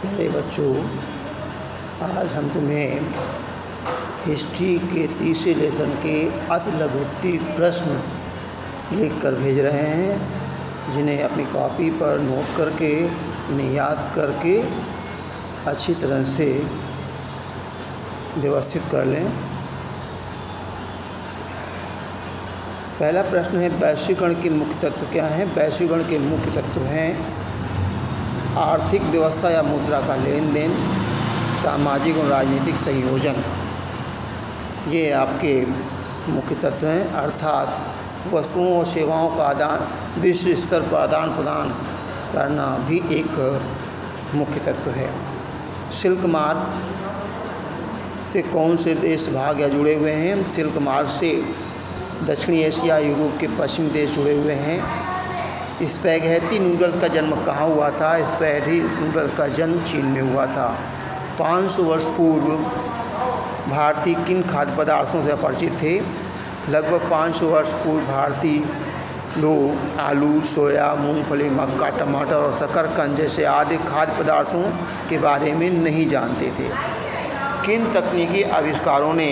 प्यारे बच्चों, आज हम तुम्हें हिस्ट्री के तीसरे लेसन के अति लघुत्तम प्रश्न लिख कर भेज रहे हैं, जिन्हें अपनी कॉपी पर नोट करके इन्हें याद करके अच्छी तरह से व्यवस्थित कर लें। पहला प्रश्न है, वैश्वीकरण के मुख्य तत्व क्या हैं? वैश्वीकरण के मुख्य तत्व हैं आर्थिक व्यवस्था या मुद्रा का लेन देन, सामाजिक और राजनीतिक संयोजन। ये आपके मुख्य तत्व हैं। अर्थात वस्तुओं और सेवाओं का आदान विश्व स्तर पर आदान प्रदान करना भी एक मुख्य तत्व है। सिल्क मार्ग से कौन से देश भाग या जुड़े हुए हैं? सिल्क मार्ग से दक्षिणी एशिया, यूरोप के पश्चिमी देश जुड़े हुए हैं। स्पैघेटी नूडल्स का जन्म कहाँ हुआ था? स्पैघेटी नूडल्स का जन्म चीन में हुआ था। 500 वर्ष पूर्व भारतीय किन खाद्य पदार्थों से अपरिचित थे? लगभग 500 वर्ष पूर्व भारतीय लोग आलू, सोया, मूंगफली, मक्का, टमाटर और शकरकंद जैसे आदि खाद्य पदार्थों के बारे में नहीं जानते थे। किन तकनीकी आविष्कारों ने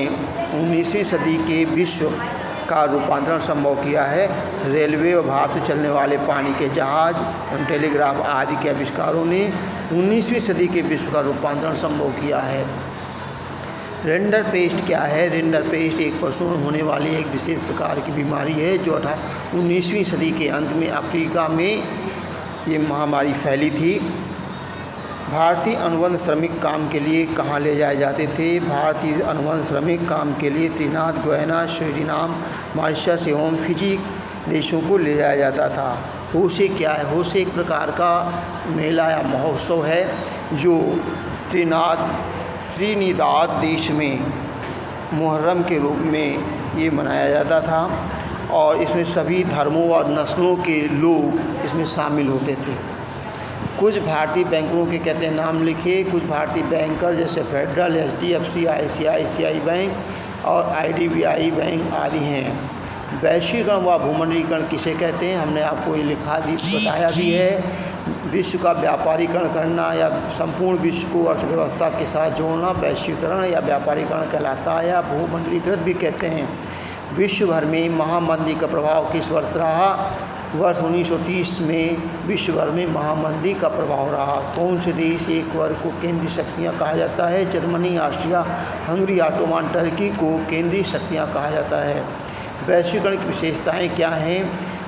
19वीं सदी के विश्व का रूपांतरण संभव किया है? रेलवे और भाप से चलने वाले पानी के जहाज एवं टेलीग्राफ आदि के आविष्कारों ने 19वीं सदी के विश्व का रूपांतरण संभव किया है। रिंडर पेस्ट क्या है? रिंडर पेस्ट एक पशुओं में होने वाली एक विशेष प्रकार की बीमारी है जो 19वीं सदी के अंत में अफ्रीका में ये महामारी फैली थी। भारतीय अनुबंध श्रमिक काम के लिए कहाँ ले जाए जाते थे? भारतीय अनुबंध श्रमिक काम के लिए त्रिनाद, गुयाना, सूरीनाम, मॉरिशस एवं फिजी देशों को ले जाया जाता था। होशे क्या है? होशे एक प्रकार का मेला या महोत्सव है जो त्रिनिदाद देश में मुहर्रम के रूप में ये मनाया जाता था और इसमें सभी धर्मों और नस्लों के लोग इसमें शामिल होते थे। कुछ भारतीय बैंकरों के कहते हैं नाम लिखिए। कुछ भारतीय बैंकर जैसे फेडरल, HDFC, ICICI बैंक और IDBI बैंक आदि हैं। वैश्वीकरण व भूमंडलीकरण किसे कहते हैं? हमने आपको ये बताया भी है। विश्व का व्यापारीकरण करना या संपूर्ण विश्व को अर्थव्यवस्था के साथ जोड़ना वैश्वीकरण या व्यापारीकरण कहलाता है या भूमंडलीकृत भी कहते हैं। विश्व भर में महामंदी का प्रभाव किस वर्ष रहा? वर्ष 1930 में विश्व भर में महामंदी का प्रभाव रहा। कौन से देश एक वर्ग को केंद्रीय शक्तियाँ कहा जाता है? Germany, Austria, Hungary, Ottoman Turkey को केंद्रीय शक्तियाँ कहा जाता है। वैश्वीकरण की विशेषताएं क्या हैं?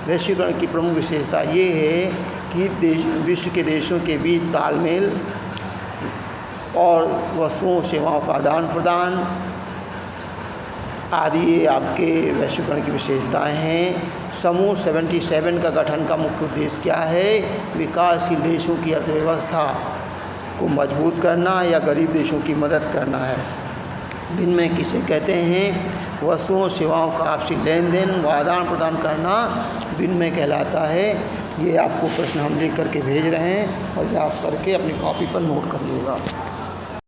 वैश्वीकरण की प्रमुख विशेषता ये है कि विश्व के देशों के बीच तालमेल और वस्तुओं सेवाओं का आदान प्रदान आदि ये आपके वैश्वीकरण की विशेषताएं हैं। समूह 77 का गठन का मुख्य उद्देश्य क्या है? विकासशील देशों की अर्थव्यवस्था को मजबूत करना या गरीब देशों की मदद करना है। विनिमय किसे कहते हैं? वस्तुओं सेवाओं का आपसी लेन देन व आदान प्रदान करना विनिमय कहलाता है। ये आपको प्रश्न हम लिख करके भेज रहे हैं और याद करके अपनी कॉपी पर नोट कर लीजिएगा।